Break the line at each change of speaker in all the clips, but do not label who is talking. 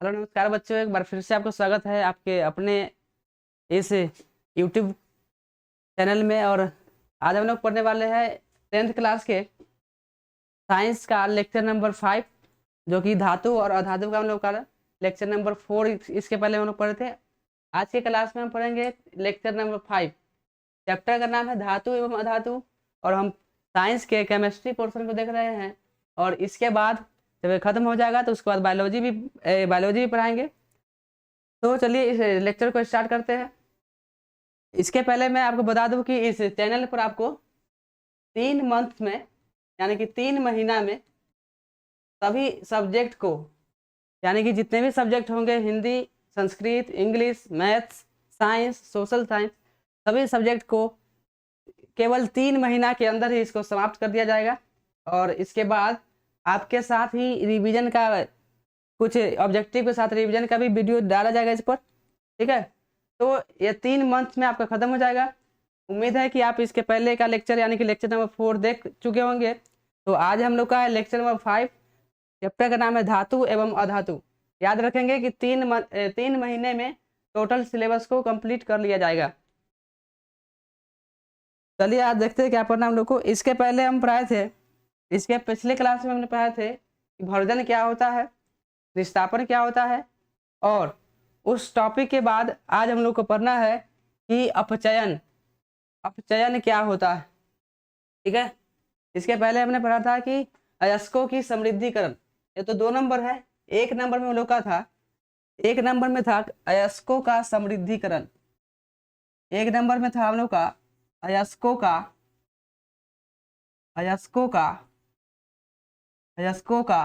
Hello नमस्कार बच्चों, एक बार फिर से आपका स्वागत है आपके अपने इस यूट्यूब चैनल में। और आज हम लोग पढ़ने वाले हैं 10th क्लास के साइंस का लेक्चर नंबर 5, जो कि धातु और अधातु का हम लोग का लेक्चर नंबर 4 इसके पहले हम लोग पढ़े थे। आज के क्लास में हम पढ़ेंगे लेक्चर नंबर 5। चैप्टर का नाम है धातु एवं अधातु, और हम साइंस के केमिस्ट्री पोर्शन को देख रहे हैं। और इसके बाद जब ये खत्म हो जाएगा तो उसके बाद बायोलॉजी भी पढ़ाएंगे। तो चलिए इस लेक्चर को स्टार्ट करते हैं। इसके पहले मैं आपको बता दूं कि इस चैनल पर आपको 3 मंथ में, यानी कि 3 महीना में सभी सब्जेक्ट को, यानी कि जितने भी सब्जेक्ट होंगे, Hindi, Sanskrit, English, maths, science, social science, सभी सब्जेक्ट को केवल 3 महीना के अंदर ही इसको समाप्त कर दिया जाएगा। और इसके बाद आपके साथ ही रिवीजन का, कुछ ऑब्जेक्टिव के साथ रिवीजन का भी वीडियो डाला जाएगा इस पर। ठीक है, तो ये 3 मंथ में आपका खत्म हो जाएगा। उम्मीद है कि आप इसके पहले का लेक्चर, यानी कि लेक्चर नंबर 4 देख चुके होंगे। तो आज हम लोग का है लेक्चर नंबर 5। चैप्टर का नाम है धातु एवं अधातु। याद रखेंगे कि 3 महीने में टोटल सिलेबस को कंप्लीट कर लिया जाएगा। चलिए आज देखते हैं क्या पढ़ना हम लोग को। इसके पहले हम पढ़ाए थे, इसके पिछले क्लास में हमने पढ़ाए थे कि भर्जन क्या होता है, निष्ठापन क्या होता है। और उस टॉपिक के बाद आज हम लोग को पढ़ना है कि अपचयन अपचयन क्या होता है। ठीक है, इसके पहले हमने पढ़ा था कि अयस्कों की समृद्धिकरण। ये तो 2 नंबर है। 1 नंबर में हम लोग का था, 1 नंबर में था अयस्कों का समृद्धिकरण। 1 नंबर में था हम लोग का अयस्कों का अयस्कों का अयस्कों का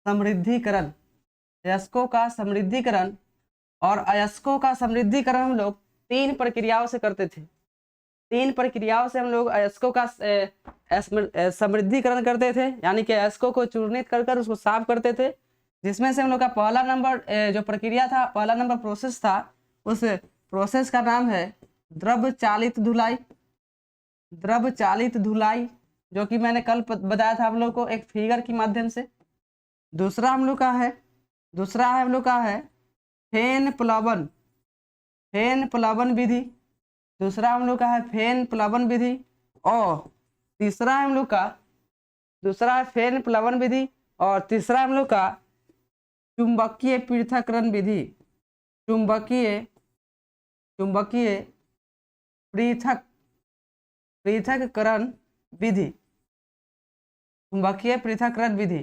समृद्धिकरण अयस्कों का समृद्धिकरण। और अयस्कों का समृद्धिकरण हम लोग 3 प्रक्रियाओं से करते थे। 3 प्रक्रियाओं से हम लोग अयस्कों का समृद्धिकरण करते थे, यानी कि अयस्कों को चूर्णित कर कर उसको साफ करते थे। जिसमें से हम लोग का पहला नंबर जो प्रक्रिया था, पहला नंबर प्रोसेस था, उस प्रोसेस का नाम है द्रव चालित धुलाई। द्रव चालित धुलाई, जो कि मैंने कल बताया था हम लोग को एक फिगर की माध्यम से। दूसरा हम लोग का है फेन प्लवन विधि। दूसरा हम लोग का है फेन प्लवन विधि। और तीसरा हम लोग का फेन प्लवन विधि। और तीसरा हम लोग का चुंबकीय पृथक्करण विधि। चुंबकीय पृथक्करण विधि। चुंबकीय पृथक्करण विधि।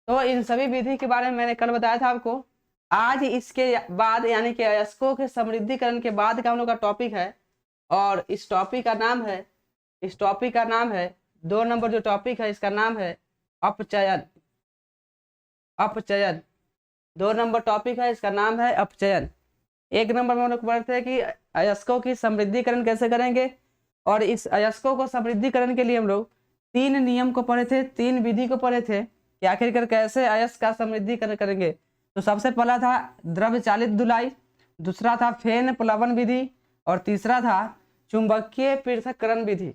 तो इन सभी विधि के बारे में मैंने कल बताया था आपको। आज इसके बाद, यानी कि अयस्कों के समृद्धिकरण के बाद का हम लोग का टॉपिक है। और इस टॉपिक का नाम है 2 नंबर जो टॉपिक है, इसका नाम है अपचयन। 2 नंबर टॉपिक है, इसका नाम है अपचयन। 1 नंबर में हम लोग पढ़ते हैं कि अयस्कों की समृद्धिकरण कैसे करेंगे। और इस अयस्कों को समृद्धिकरण के लिए हम लोग 3 नियम को पढ़े थे, 3 विधि को पढ़े थे कि आखिरकार कैसे अयस्क का समृद्धिकरण करेंगे। तो सबसे पहला था द्रव चालित धुलाई, दूसरा था फेन प्लवन विधि, और तीसरा था चुंबकीय पृथक्करण विधि।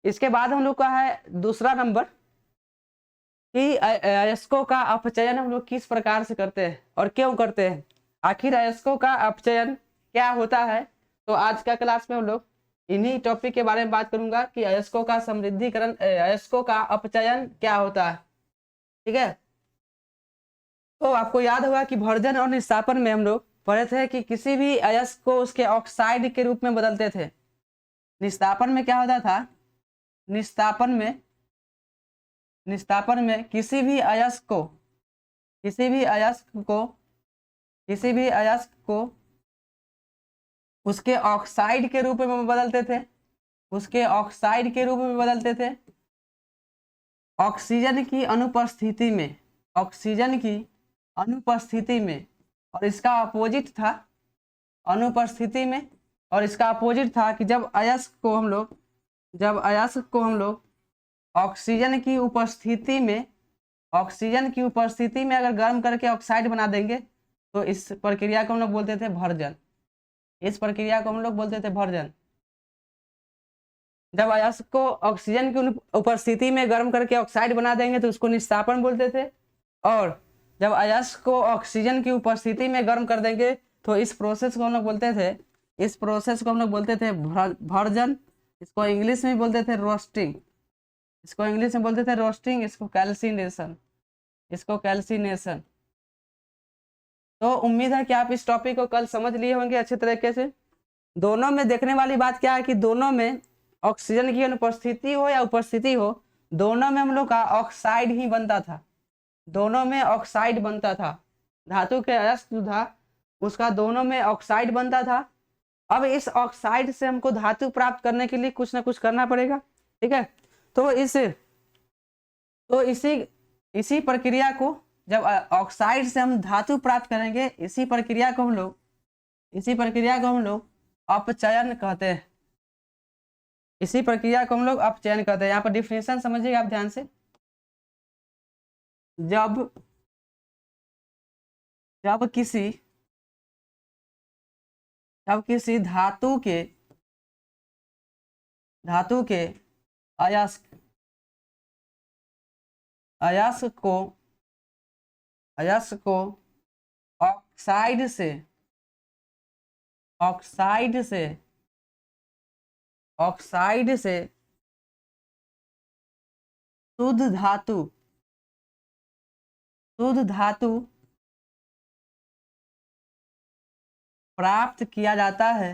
इसके बाद हम लोग का है दूसरा नंबर कि अयस्कों का अपचयन हम लोग किस प्रकार से करते हैं और क्यों करते हैं। आखिर अयस्कों का अपचयन क्या होता है। तो आज का क्लास में हम लोग इन्हीं टॉपिक के बारे में बात करूंगा कि अयस्कों का समृद्धिकरण, अयस्कों का अपचयन क्या होता है। ठीक है, तो आपको याद होगा कि भर्जन और निष्ठापन में हम लोग पढ़े थे कि किसी भी अयस्क को उसके ऑक्साइड के रूप में बदलते थे। निष्ठापन में क्या होता था, निष्ठापन में किसी भी अयस्क को उसके ऑक्साइड के रूप में बदलते थे। ऑक्सीजन की अनुपस्थिति में, और इसका अपोजिट था कि जब अयस्क को हम लोग ऑक्सीजन की उपस्थिति में अगर गर्म करके ऑक्साइड बना देंगे तो इस प्रक्रिया को हम लोग बोलते थे भर्जन। जब अयस्क को ऑक्सीजन की उपस्थिति में गर्म करके ऑक्साइड बना देंगे तो उसको निष्ठापन बोलते थे। और जब अयस्क को ऑक्सीजन की उपस्थिति में गर्म कर देंगे तो इस प्रोसेस को हम लोग बोलते थे, इस प्रोसेस को हम लोग बोलते थे भर्जन, इसको इंग्लिश में बोलते थे रोस्टिंग, इसको इंग्लिश में बोलते थे रोस्टिंग, इसको कैल्सिनेशन, इसको कैल्सिनेशन। तो उम्मीद है कि आप इस टॉपिक को कल समझ लिए होंगे अच्छे तरीके से। दोनों में देखने वाली बात क्या है कि दोनों में ऑक्सीजन की अनुपस्थिति हो या उपस्थिति हो, दोनों में हम लोग का ऑक्साइड ही बनता था, दोनों में ऑक्साइड बनता था। धातु के अयस्क जो था उसका दोनों में ऑक्साइड बनता था। अब इस ऑक्साइड से हमको धातु प्राप्त करने के लिए कुछ ना कुछ करना पड़ेगा, ठीक है। तो इसी प्रक्रिया को जब ऑक्साइड से हम धातु प्राप्त करेंगे, इसी प्रक्रिया को हम लोग अपचयन कहते हैं, इसी प्रक्रिया को हम लोग अपचयन कहते हैं। यहाँ पर डिफिनेशन समझिएगा आप ध्यान से। जब किसी धातु के अयस्क को ऑक्साइड से शुद्ध धातु प्राप्त किया जाता है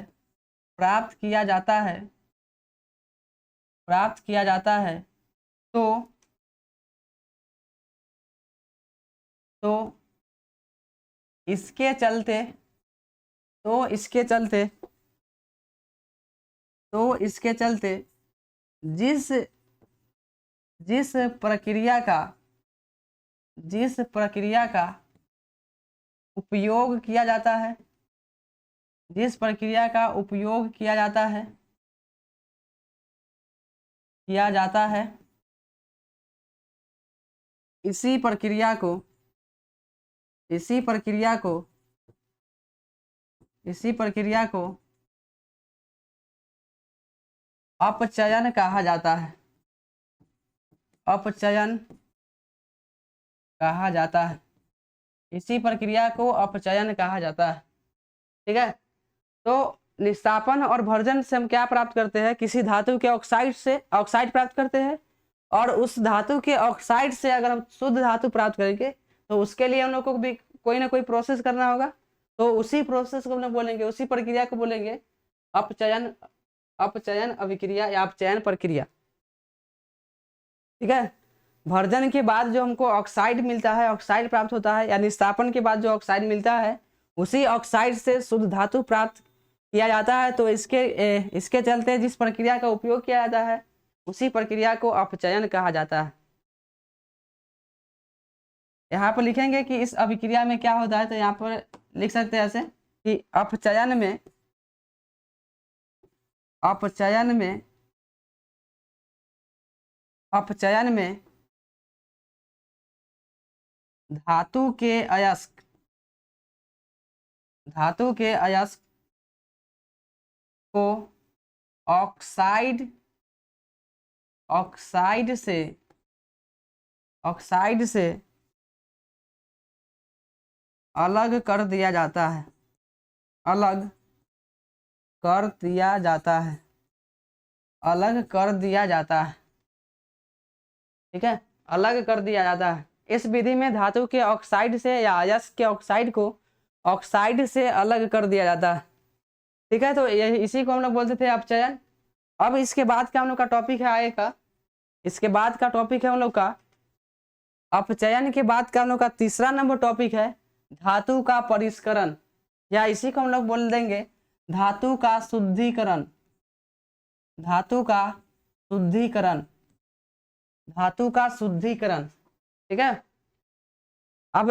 तो इसके चलते जिस प्रक्रिया का उपयोग किया जाता है, इसी प्रक्रिया को अपचयन कहा जाता है, इसी प्रक्रिया को अपचयन कहा जाता है, ठीक है। तो निस्तापन और भर्जन से हम क्या प्राप्त करते हैं, किसी धातु के ऑक्साइड से ऑक्साइड प्राप्त करते हैं, और उस धातु के ऑक्साइड से अगर हम शुद्ध धातु प्राप्त करेंगे तो उसके लिए हम लोग को भी कोई ना कोई प्रोसेस करना होगा। तो उसी प्रोसेस को हम लोग बोलेंगे, उसी प्रक्रिया को बोलेंगे अपचयन अभिक्रिया या अपचयन प्रक्रिया, ठीक है। भर्जन के बाद जो हमको ऑक्साइड मिलता है, ऑक्साइड प्राप्त होता है, या निस्तापन के बाद जो ऑक्साइड मिलता है, उसी ऑक्साइड से शुद्ध धातु प्राप्त किया जाता है। तो इसके चलते जिस प्रक्रिया का उपयोग किया जाता है उसी प्रक्रिया को अपचयन कहा जाता है। यहाँ पर लिखेंगे कि इस अभिक्रिया में क्या होता है, तो यहाँ पर लिख सकते हैं ऐसे कि अपचयन में धातु के अयस्क को ऑक्साइड से अलग कर दिया जाता है, अलग कर दिया जाता है, ठीक है, अलग कर दिया जाता है। इस विधि में धातु के ऑक्साइड से या अयस्क के ऑक्साइड को ऑक्साइड से अलग कर दिया जाता है, ठीक है। तो इसी को हम लोग बोलते थे अपचयन। अब इसके बाद का हम लोग का टॉपिक है आगे का, इसके बाद का टॉपिक है हम लोग का अपचयन के बाद का हम लोग का तीसरा नंबर टॉपिक है धातु का परिष्करण, या इसी को हम लोग बोल देंगे धातु का शुद्धिकरण, ठीक है। अब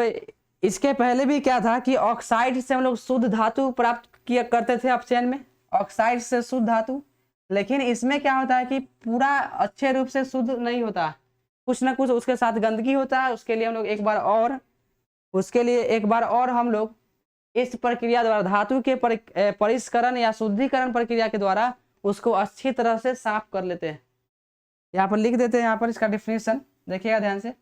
इसके पहले भी क्या था कि ऑक्साइड से हम लोग शुद्ध धातु प्राप्त किया करते थे अपचयन में, ऑक्साइड से शुद्ध धातु। लेकिन इसमें क्या होता है कि पूरा अच्छे रूप से शुद्ध नहीं होता, कुछ ना कुछ उसके साथ गंदगी होता है। उसके लिए हम लोग एक बार और हम लोग इस प्रक्रिया द्वारा धातु के परिष्करण या शुद्धिकरण प्रक्रिया के द्वारा उसको अच्छी तरह से साफ कर लेते हैं। यहाँ पर लिख देते हैं, यहाँ पर इसका डिफिनेशन देखिएगा ध्यान से।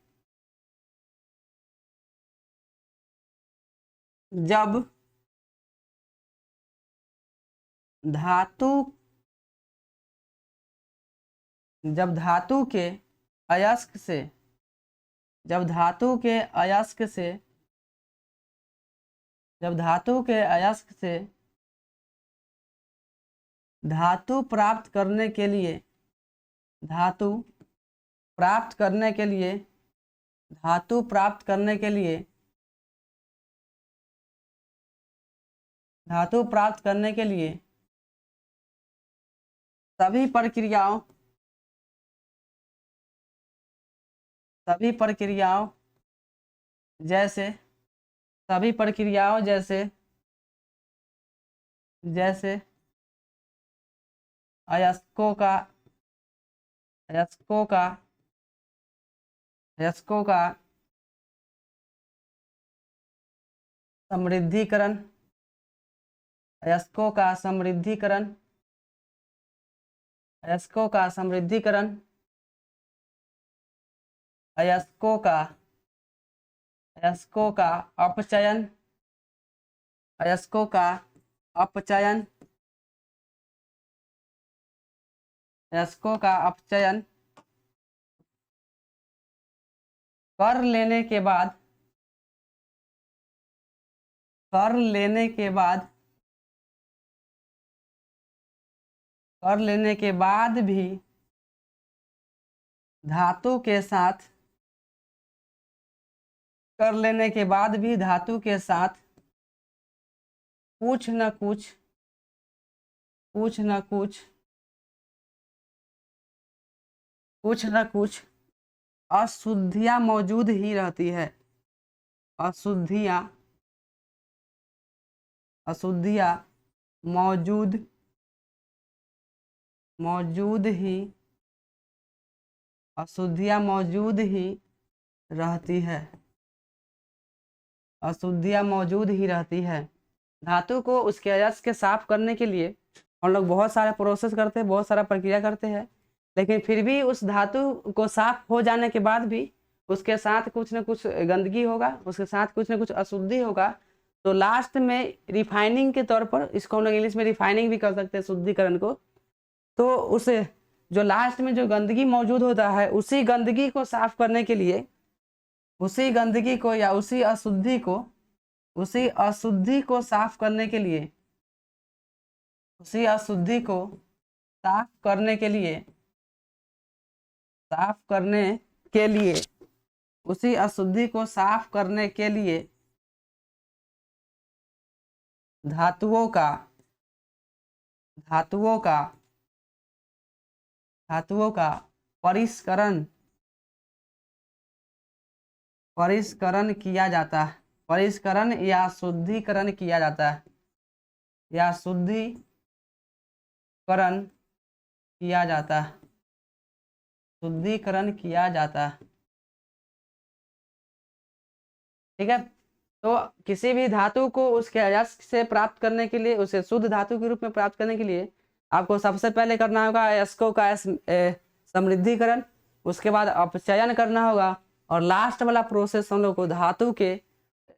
जब धातु जब धातु के अयस्क से जब धातु के अयस्क से जब धातु के अयस्क से धातु प्राप्त करने के लिए धातु प्राप्त करने के लिए धातु प्राप्त करने के लिए धातु प्राप्त करने के लिए सभी प्रक्रियाओं जैसे सभी प्रक्रियाओं जैसे अयस्कों का समृद्धीकरण अयस्कों का समृद्धीकरण अयस्कों का समृद्धीकरण अयस्कों का अपचयन अयस्कों का अपचयन अयस्कों का अपचयन कर लेने के बाद भी धातु के साथ कुछ न कुछ अशुद्धियां मौजूद ही रहती है अशुद्धियां मौजूद ही रहती है धातु को उसके अयस्क के साफ करने के लिए हम लोग बहुत सारे प्रोसेस करते हैं, बहुत सारा प्रक्रिया करते हैं, लेकिन फिर भी उस धातु को साफ हो जाने के बाद भी उसके साथ कुछ न कुछ गंदगी होगा, उसके साथ कुछ न कुछ अशुद्धि होगा। तो लास्ट में रिफाइनिंग के तौर पर, इसको हम लोग इंग्लिश में रिफाइनिंग भी कर सकते हैं, शुद्धिकरण को। तो उसे जो लास्ट में जो गंदगी मौजूद होता है, उसी गंदगी को साफ करने के लिए, उसी गंदगी को या उसी अशुद्धि को साफ करने के लिए, उसी अशुद्धि को साफ करने के लिए उसी अशुद्धि को साफ करने के लिए धातुओं का परिष्करण किया जाता है, परिष्करण या शुद्धिकरण किया जाता है, या शुद्धिकरण किया जाता है, शुद्धिकरण किया जाता है। ठीक है। तो किसी भी धातु को उसके अयस्क से प्राप्त करने के लिए, उसे शुद्ध धातु के रूप में प्राप्त करने के लिए आपको सबसे पहले करना होगा अयस्कों का समृद्धीकरण, उसके बाद अपचयन करना होगा, और लास्ट वाला प्रोसेस हम लोग को धातु के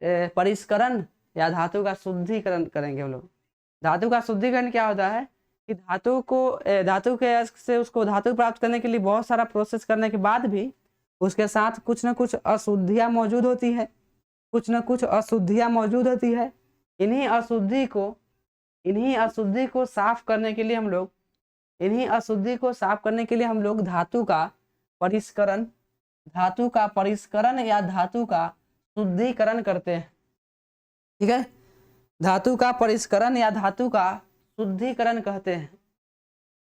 परिष्करण या धातु का शुद्धिकरण करेंगे हम लोग। धातु का शुद्धिकरण क्या होता है कि धातु के अयस्क से उसको धातु प्राप्त करने के लिए बहुत सारा प्रोसेस करने के बाद भी उसके साथ कुछ न कुछ अशुद्धियां मौजूद होती है, इन्हीं अशुद्धि को साफ करने के लिए हम लोग धातु का परिष्करण या धातु का शुद्धिकरण करते हैं। ठीक है, धातु का परिष्करण या धातु का शुद्धिकरण कहते हैं।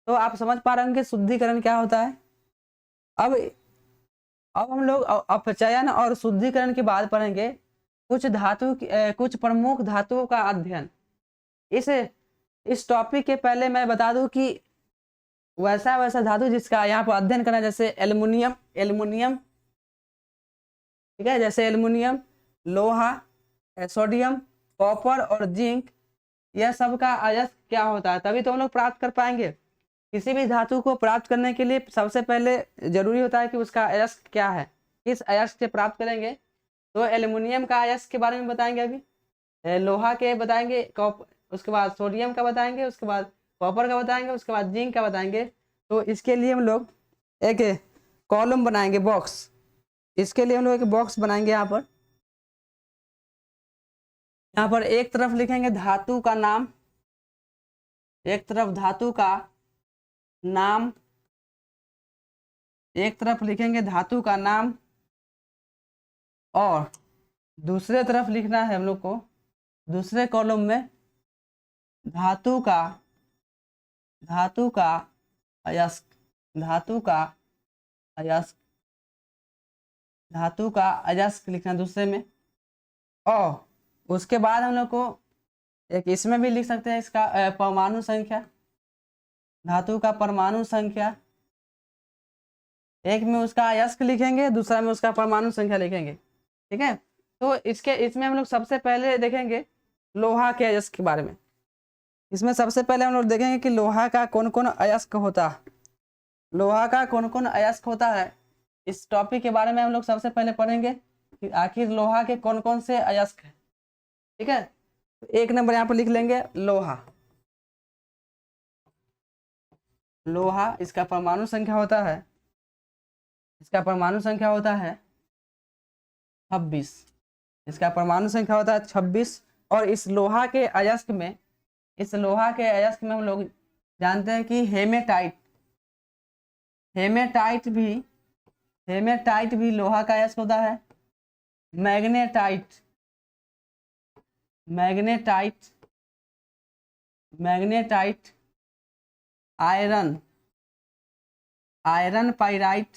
तो आप समझ पा रहे होंगे शुद्धिकरण क्या होता है। अब हम लोग अपचयन और शुद्धिकरण के बाद पढ़ेंगे कुछ प्रमुख धातुओं का अध्ययन। इस टॉपिक के पहले मैं बता दूं कि वैसा धातु जिसका यहाँ पर अध्ययन करना, जैसे एल्युमिनियम, ठीक है, जैसे एल्युमिनियम, लोहा, सोडियम, कॉपर और जिंक, यह सब का अयस्क क्या होता है, तभी तो हम लोग प्राप्त कर पाएंगे। किसी भी धातु को प्राप्त करने के लिए सबसे पहले जरूरी होता है कि उसका अयस्क क्या है, किस अयस्क से प्राप्त करेंगे। तो एल्युमिनियम का अयस्क के बारे में बताएंगे अभी। लोहा के बताएंगे, उसके बाद सोडियम का बताएंगे, उसके बाद कॉपर का बताएंगे, उसके बाद जिंक का बताएंगे। तो इसके लिए हम लोग एक कॉलम बनाएंगे, बॉक्स। इसके लिए हम लोग एक बॉक्स बनाएंगे। यहाँ पर एक तरफ लिखेंगे धातु का नाम, एक तरफ धातु का नाम, एक तरफ लिखेंगे धातु का नाम, और दूसरे तरफ लिखना है हम लोग को, दूसरे कॉलम में धातु का अयस्क, धातु का अयस्क, धातु का अयस्क लिखना दूसरे में। और उसके बाद हम लोग को एक इसमें भी लिख सकते हैं इसका परमाणु संख्या, धातु का परमाणु संख्या। एक में उसका अयस्क लिखेंगे, दूसरा में उसका परमाणु संख्या लिखेंगे। ठीक है, तो इसमें हम लोग सबसे पहले देखेंगे लोहा के अयस्क के बारे में। इसमें सबसे पहले हम लोग देखेंगे कि लोहा का कौन कौन अयस्क होता है, लोहा का कौन कौन अयस्क होता है। इस टॉपिक के बारे में हम लोग सबसे पहले पढ़ेंगे कि आखिर लोहा के कौन कौन से अयस्क है। ठीक है, तो एक नंबर यहाँ पर लिख लेंगे लोहा। लोहा, इसका परमाणु संख्या होता है, इसका परमाणु संख्या होता है 26, इसका परमाणु संख्या होता है 26। और इस लोहा के अयस्क में, इस लोहा के अयस्क में हम लोग जानते हैं कि हेमेटाइट, हेमेटाइट भी लोहा का अयस्क होता है। Magnetite, magnetite, magnetite, iron, iron pyrite,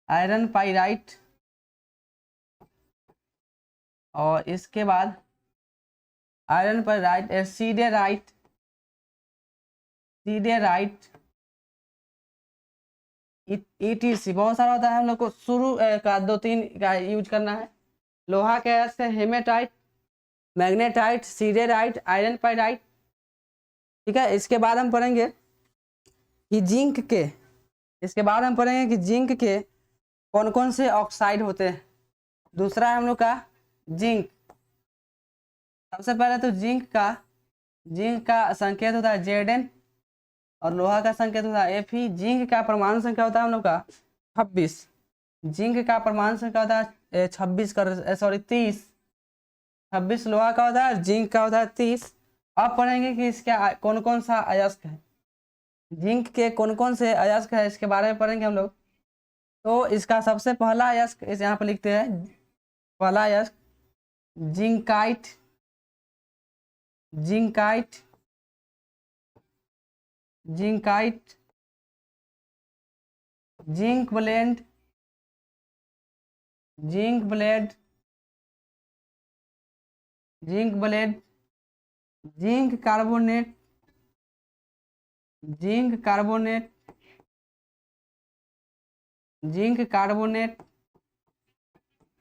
iron pyrite, और इसके बाद iron pyrite, siderite, siderite, etc, बहुत सारा होता है। हम लोग को शुरू का 2-3 का यूज करना है। लोहा के अयस्क है hematite, magnetite, siderite, iron pyrite. ठीक है, इसके बाद हम पढ़ेंगे कि जिंक के, इसके बाद हम पढ़ेंगे कि जिंक के कौन कौन से ऑक्साइड होते हैं। दूसरा है हम लोग का जिंक। सबसे पहले तो जिंक का संकेत होता है Zn, और लोहा का संकेत होता है Fe। जिंक का परमाणु संख्या होता है हम लोग का 26, जिंक का परमाणु संख्या होता है 26 का, सॉरी 30। 26 लोहा का होता है, जिंक का होता है 30। अब पढ़ेंगे कि इसका कौन कौन सा अयस्क है, जिंक के कौन कौन से अयस्क है, इसके बारे में पढ़ेंगे हम लोग। तो इसका सबसे पहला अयस्क इस यहाँ पर लिखते हैं, पहला अयस्क zincite, zincite, zincite, zinc blende, zinc blende, zinc blende, zinc carbonate, zinc carbonate, zinc carbonate,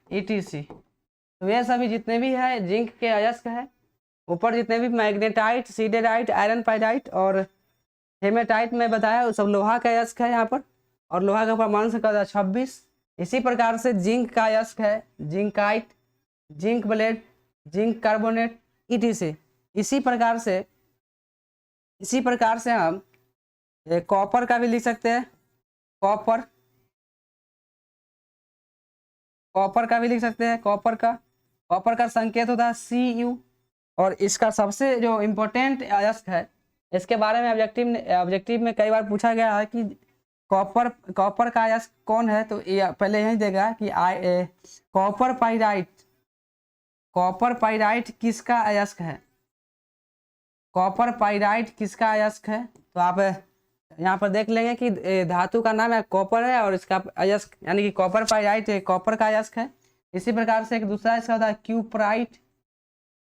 etc. तो ये सभी जितने भी है जिंक के अयस्क है। ऊपर जितने भी मैग्नेटाइट, सीडेराइट, आयरन पाइराइट और हेमेटाइट में बताया, वो सब लोहा का अयस्क है यहाँ पर। और लोहा का परमाणु संख्या 26। इसी प्रकार से जिंक का अयस्क है zincite, zinc blende, zinc carbonate, etc. इसी प्रकार से हम कॉपर का भी लिख सकते हैं, कॉपर, कॉपर का भी लिख सकते हैं। कॉपर का संकेत होता है Cu। और इसका सबसे जो इम्पोर्टेंट अयस्क है, इसके बारे में ऑब्जेक्टिव में कई बार पूछा गया है कि कॉपर का अयस्क कौन है। तो ये पहले यही देगा कि कॉपर पाइराइट, कॉपर पाइराइट किसका अयस्क है, कॉपर पाइराइट किसका अयस्क है। तो आप यहाँ पर देख लेंगे कि धातु का नाम है कॉपर है, और इसका अयस्क यानी कि कॉपर पाइराइट कॉपर का अयस्क है। इसी प्रकार से एक दूसरा इसका होता है क्यूपराइट,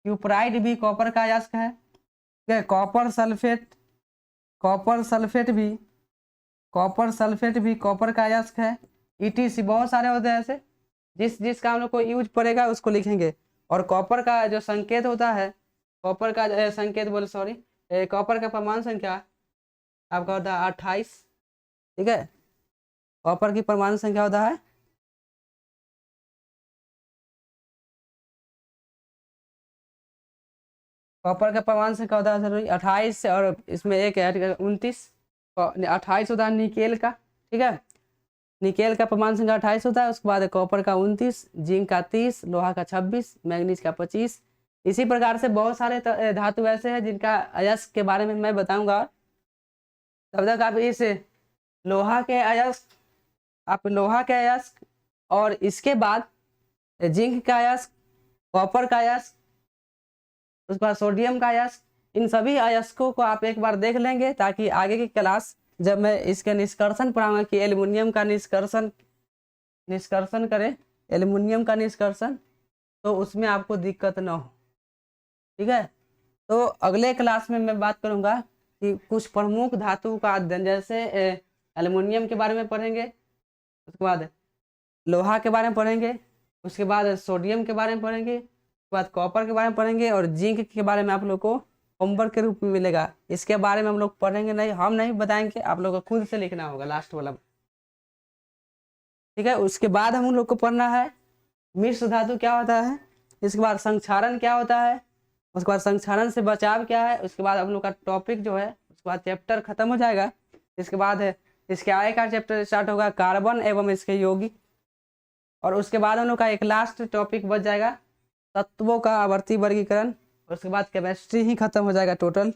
क्यूपराइट भी कॉपर का अयस्क है। ठीक है, कॉपर सल्फेट, कॉपर सल्फेट भी कॉपर का अयस्क है। ईटीसी बहुत सारे होते हैं ऐसे, जिसका हम लोग को यूज पड़ेगा उसको लिखेंगे। और कॉपर का जो संकेत होता है, कॉपर का कॉपर का परमाणु संख्या आपका होता है 28। ठीक है, कॉपर की परमाणु संख्या होता है कॉपर का परमाणु संख्या होता है जरूरी 28 और इसमें एक है 29। 28 होता है निकेल का, ठीक है, निकेल का परमाणु संख्या 28 होता है। उसके बाद कॉपर का 29, जिंक का 30, लोहा का 26, मैग्नीज का 25। इसी प्रकार से बहुत सारे धातु ऐसे हैं जिनका अयस्क के बारे में मैं बताऊंगा। तब तक आप इस लोहा के अयस्क, आप लोहा के अयस्क और इसके बाद जिंक का अयस्क, कॉपर का अयस्क, उसके बाद सोडियम का अयस्क, इन सभी अयस्कों को आप एक बार देख लेंगे ताकि आगे की क्लास जब मैं इसके निष्कर्षण पढ़ाऊंगा कि एल्युमिनियम का निष्कर्षण करें, एल्युमिनियम का निष्कर्षण, तो उसमें आपको दिक्कत ना हो, ठीक है। तो अगले क्लास में मैं बात करूंगा कि कुछ प्रमुख धातु का अध्ययन, जैसे एल्युमिनियम के बारे में पढ़ेंगे, उसके बाद लोहा के बारे में पढ़ेंगे, उसके बाद सोडियम के बारे में पढ़ेंगे, उसके बाद कॉपर के बारे में पढ़ेंगे और जिंक के बारे में आप लोग को होमवर्क के रूप में मिलेगा। इसके बारे में हम लोग पढ़ेंगे नहीं, हम नहीं बताएंगे, आप लोग को खुद से लिखना होगा लास्ट वाला, ठीक है। उसके बाद हम लोग को पढ़ना है मिश्र धातु क्या होता है, इसके बाद संक्षारण क्या होता है, उसके बाद संक्षारण से बचाव क्या है, उसके बाद हम लोग का टॉपिक जो है, उसके बाद चैप्टर खत्म हो जाएगा। इसके बाद है इसके आगे का चैप्टर स्टार्ट होगा कार्बन एवं इसके यौगिक, और उसके बाद हम लोग का एक लास्ट टॉपिक बच जाएगा तत्वों का आवर्ती वर्गीकरण, उसके बाद केमिस्ट्री ही खत्म हो जाएगा टोटल।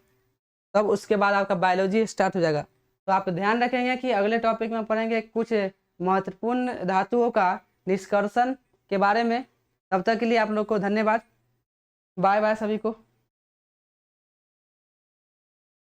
तब उसके बाद आपका बायोलॉजी स्टार्ट हो जाएगा। तो आप ध्यान रखेंगे कि अगले टॉपिक में पढ़ेंगे कुछ महत्वपूर्ण धातुओं का निष्कर्षण के बारे में। तब तक के लिए आप लोग को धन्यवाद, बाय बाय सभी को।